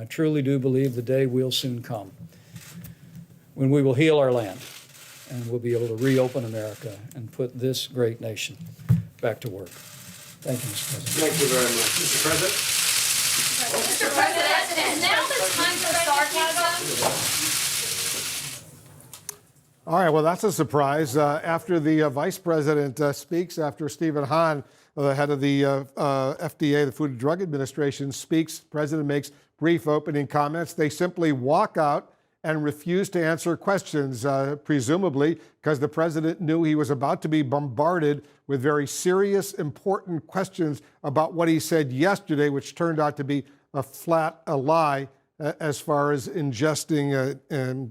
I truly do believe the day will soon come when we will heal our land and we'll be able to reopen America and put this great nation back to work. Thank you, Mr. President. Thank you very much. Mr. President? Mr. President, is now the time for sarcasm? All right, well, that's a surprise. After the Vice President speaks, after Stephen Hahn, the head of the FDA, the Food and Drug Administration, speaks, the President makes brief opening comments. They simply walk out and refuse to answer questions, presumably because the President knew he was about to be bombarded with very serious, important questions about what he said yesterday, which turned out to be a lie as far as ingesting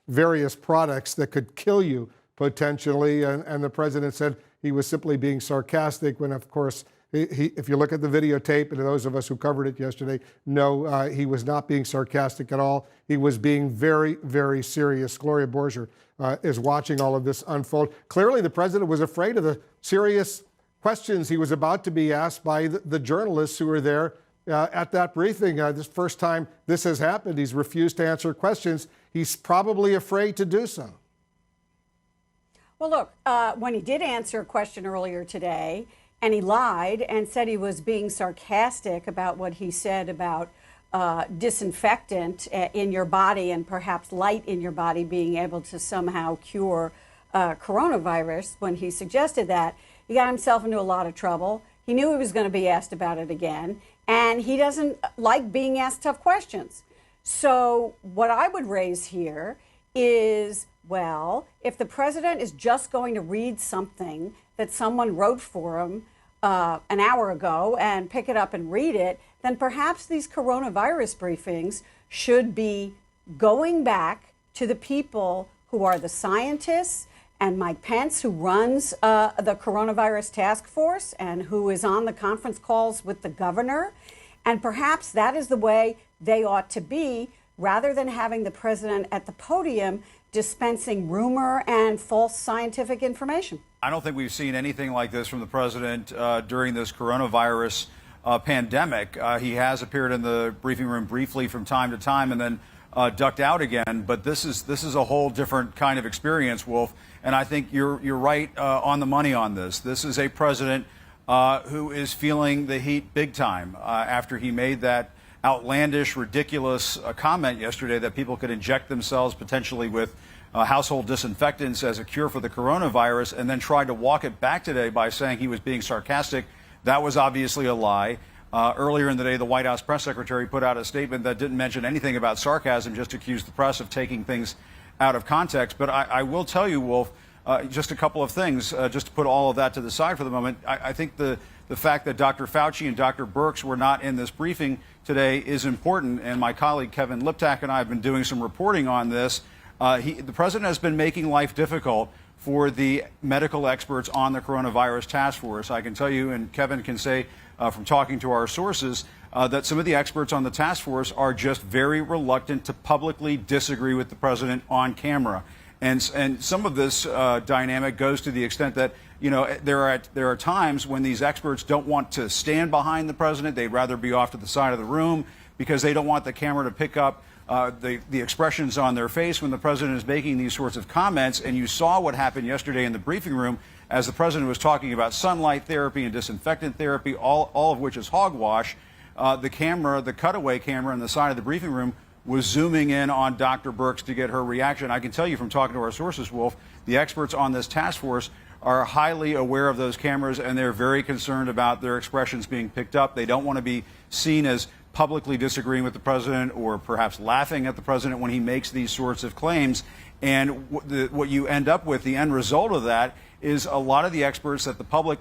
various products that could kill you potentially. And the President said he was simply being sarcastic when, of course, if you look at the videotape, and those of us who covered it yesterday know he was not being sarcastic at all. He was being very, very serious. Gloria Borger is watching all of this unfold. Clearly, the President was afraid of the serious questions he was about to be asked by the journalists who were there at that briefing. This first time this has happened, he's refused to answer questions. He's probably afraid to do so. Well, look, when he did answer a question earlier today, and he lied and said he was being sarcastic about what he said about disinfectant in your body and perhaps light in your body being able to somehow cure coronavirus. When he suggested that, he got himself into a lot of trouble. He knew he was going to be asked about it again, and he doesn't like being asked tough questions. So what I would raise here is, well, if the President is just going to read something that someone wrote for him an hour ago and pick it up and read it, then perhaps these coronavirus briefings should be going back to the people who are the scientists, and Mike Pence, who runs the coronavirus task force and who is on the conference calls with the governor. And perhaps that is the way they ought to be, rather than having the President at the podium dispensing rumor and false scientific information. I don't think we've seen anything like this from the President during this coronavirus pandemic. He has appeared in the briefing room briefly from time to time and then ducked out again. But this is a whole different kind of experience, Wolf. And I think you're right on the money on this. This is a president who is feeling the heat big time after he made that outlandish, ridiculous comment yesterday that people could inject themselves potentially with household disinfectants as a cure for the coronavirus, and then tried to walk it back today by saying he was being sarcastic. That was obviously a lie. Earlier in the day, the White House press secretary put out a statement that didn't mention anything about sarcasm, just accused the press of taking things out of context. But I will tell you, Wolf, just a couple of things, just to put all of that to the side for the moment. I think the fact that Dr. Fauci and Dr. Birx were not in this briefing today is important, and my colleague Kevin Liptak and I have been doing some reporting on this. The President has been making life difficult for the medical experts on the coronavirus task force. I can tell you, and Kevin can say from talking to our sources, that some of the experts on the task force are just very reluctant to publicly disagree with the President on camera. And some of this dynamic goes to the extent that, there are times when these experts don't want to stand behind the President. They'd rather be off to the side of the room because they don't want the camera to pick up the expressions on their face when the President is making these sorts of comments. And you saw what happened yesterday in the briefing room as the President was talking about sunlight therapy and disinfectant therapy, all of which is hogwash. The cutaway camera on the side of the briefing room was zooming in on Dr. Birx to get her reaction. I can tell you from talking to our sources, Wolf, the experts on this task force are highly aware of those cameras, and they're very concerned about their expressions being picked up. They don't want to be seen as publicly disagreeing with the President or perhaps laughing at the President when he makes these sorts of claims. And what you end up with, the end result of that, is a lot of the experts that the public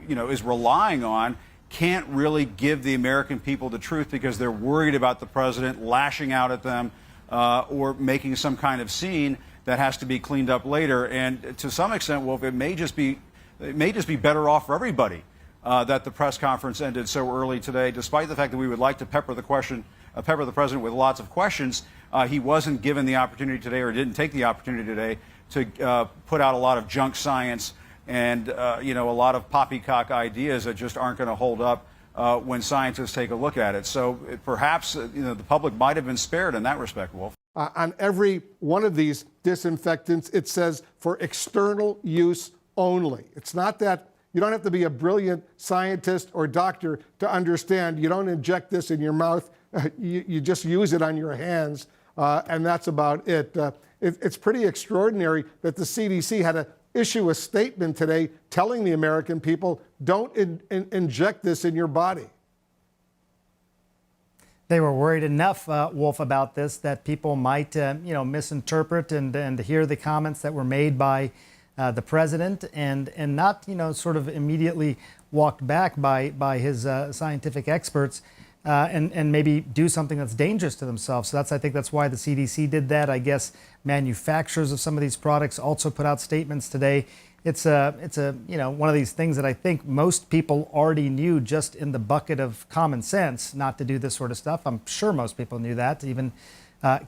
is relying on can't really give the American people the truth because they're worried about the President lashing out at them or making some kind of scene that has to be cleaned up later. And to some extent, Wolf, it may just be better off for everybody that the press conference ended so early today, despite the fact that we would like to pepper the President with lots of questions. He wasn't given the opportunity today, or didn't take the opportunity today, to put out a lot of junk science and a lot of poppycock ideas that just aren't going to hold up when scientists take a look at it. So perhaps the public might have been spared in that respect, Wolf. On every one of these disinfectants, it says for external use only. It's not that you don't have to be a brilliant scientist or doctor to understand. You don't inject this in your mouth. You just use it on your hands, and that's about it. It's pretty extraordinary that the CDC had to issue a statement today telling the American people, don't inject this in your body. They were worried enough, Wolf, about this that people might, misinterpret and hear the comments that were made by the president and not, sort of immediately walked back by his scientific experts and maybe do something that's dangerous to themselves. So I think that's why the CDC did that. I guess manufacturers of some of these products also put out statements today. It's one of these things that I think most people already knew just in the bucket of common sense not to do this sort of stuff. I'm sure most people knew that, even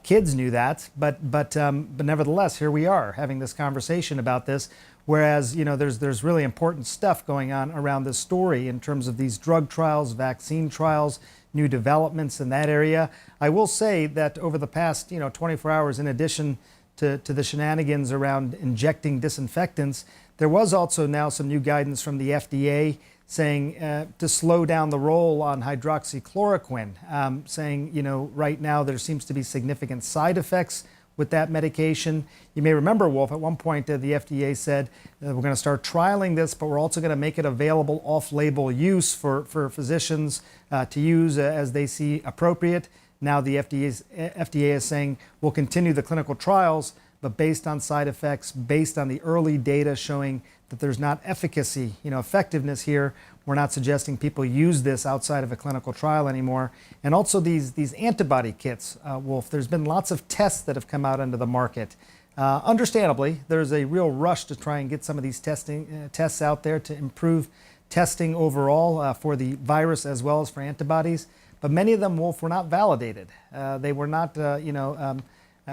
kids knew that. But nevertheless, here we are having this conversation about this. Whereas there's really important stuff going on around this story in terms of these drug trials, vaccine trials, new developments in that area. I will say that over the past 24 hours, in addition to the shenanigans around injecting disinfectants, there was also now some new guidance from the FDA saying to slow down the roll on hydroxychloroquine, saying, right now there seems to be significant side effects with that medication. You may remember, Wolf, at one point the FDA said we're going to start trialing this, but we're also going to make it available off-label use for physicians to use as they see appropriate. Now the FDA is saying we'll continue the clinical trials, but based on side effects, based on the early data showing that there's not efficacy, effectiveness here, we're not suggesting people use this outside of a clinical trial anymore. And also these antibody kits, Wolf, there's been lots of tests that have come out into the market. Understandably, there's a real rush to try and get some of these tests out there to improve testing overall for the virus as well as for antibodies. But many of them, Wolf, were not validated. They were not,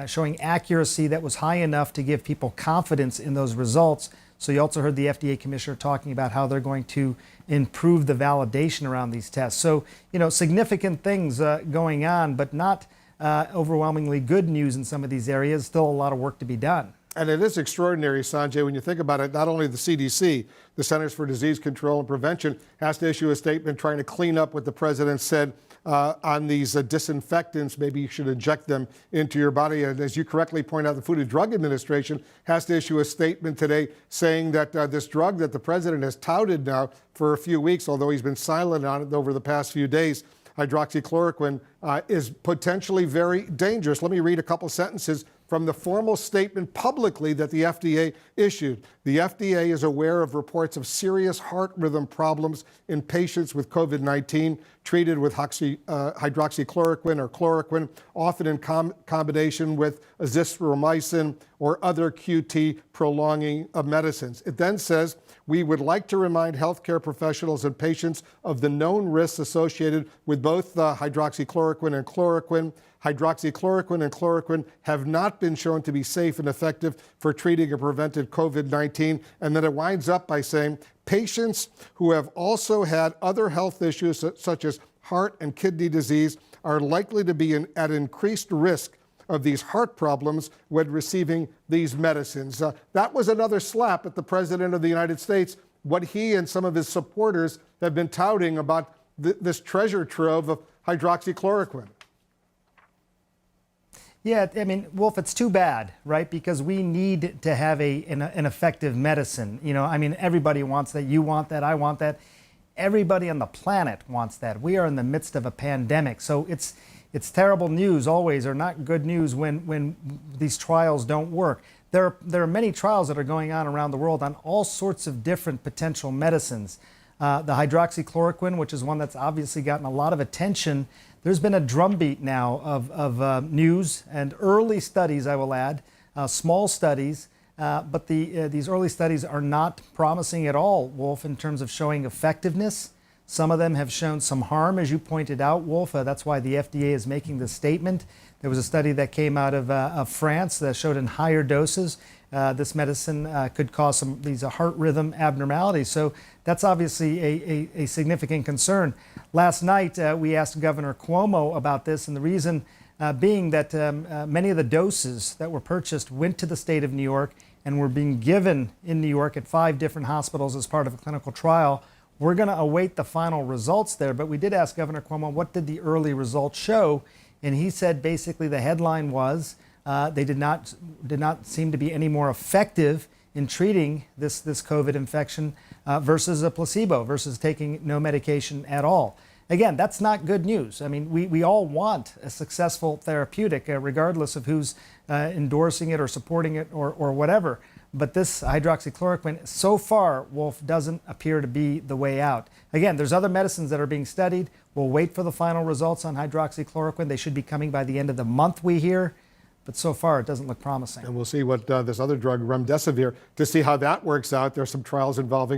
showing accuracy that was high enough to give people confidence in those results. So you also heard the FDA commissioner talking about how they're going to improve the validation around these tests. So, significant things going on, but not overwhelmingly good news in some of these areas. Still a lot of work to be done. And it is extraordinary, Sanjay, when you think about it. Not only the CDC, the Centers for Disease Control and Prevention, has to issue a statement trying to clean up what the president said on these disinfectants. Maybe you should inject them into your body. And as you correctly point out, the Food and Drug Administration has to issue a statement today saying that this drug that the president has touted now for a few weeks, although he's been silent on it over the past few days, hydroxychloroquine, is potentially very dangerous. Let me read a couple sentences from the formal statement publicly that the FDA issued. The FDA is aware of reports of serious heart rhythm problems in patients with COVID-19 treated with hydroxychloroquine or chloroquine, often in combination with azithromycin or other QT prolonging medicines. It then says, we would like to remind healthcare professionals and patients of the known risks associated with both hydroxychloroquine and chloroquine. Hydroxychloroquine and chloroquine have not been shown to be safe and effective for treating or preventing COVID-19. And then it winds up by saying, patients who have also had other health issues such as heart and kidney disease are likely to be at increased risk of these heart problems when receiving these medicines. That was another slap at the President of the United States, what he and some of his supporters have been touting about this treasure trove of hydroxychloroquine. Yeah, I mean, Wolf, it's too bad, right? Because we need to have an effective medicine. Everybody wants that. You want that. I want that. Everybody on the planet wants that. We are in the midst of a pandemic. So it's terrible news always, or not good news when these trials don't work. There are many trials that are going on around the world on all sorts of different potential medicines. The hydroxychloroquine, which is one that's obviously gotten a lot of attention, there's been a drumbeat now of news and early studies, I will add, small studies, but these early studies are not promising at all, Wolf, in terms of showing effectiveness. Some of them have shown some harm, as you pointed out, Wolf. That's why the FDA is making this statement. There was a study that came out of France that showed in higher doses this medicine could cause some these heart rhythm abnormalities. So that's obviously a significant concern. Last night, we asked Governor Cuomo about this, and the reason being that many of the doses that were purchased went to the state of New York and were being given in New York at 5 different hospitals as part of a clinical trial. We're going to await the final results there, but we did ask Governor Cuomo, what did the early results show? And he said basically the headline was they did not seem to be any more effective in treating this COVID infection versus a placebo, versus taking no medication at all. Again, that's not good news. I mean, we all want a successful therapeutic, regardless of who's endorsing it or supporting it or whatever. But this hydroxychloroquine, so far, Wolf, doesn't appear to be the way out. Again, there's other medicines that are being studied. We'll wait for the final results on hydroxychloroquine. They should be coming by the end of the month, we hear. But so far, it doesn't look promising. And we'll see what this other drug, remdesivir, to see how that works out. There's some trials involving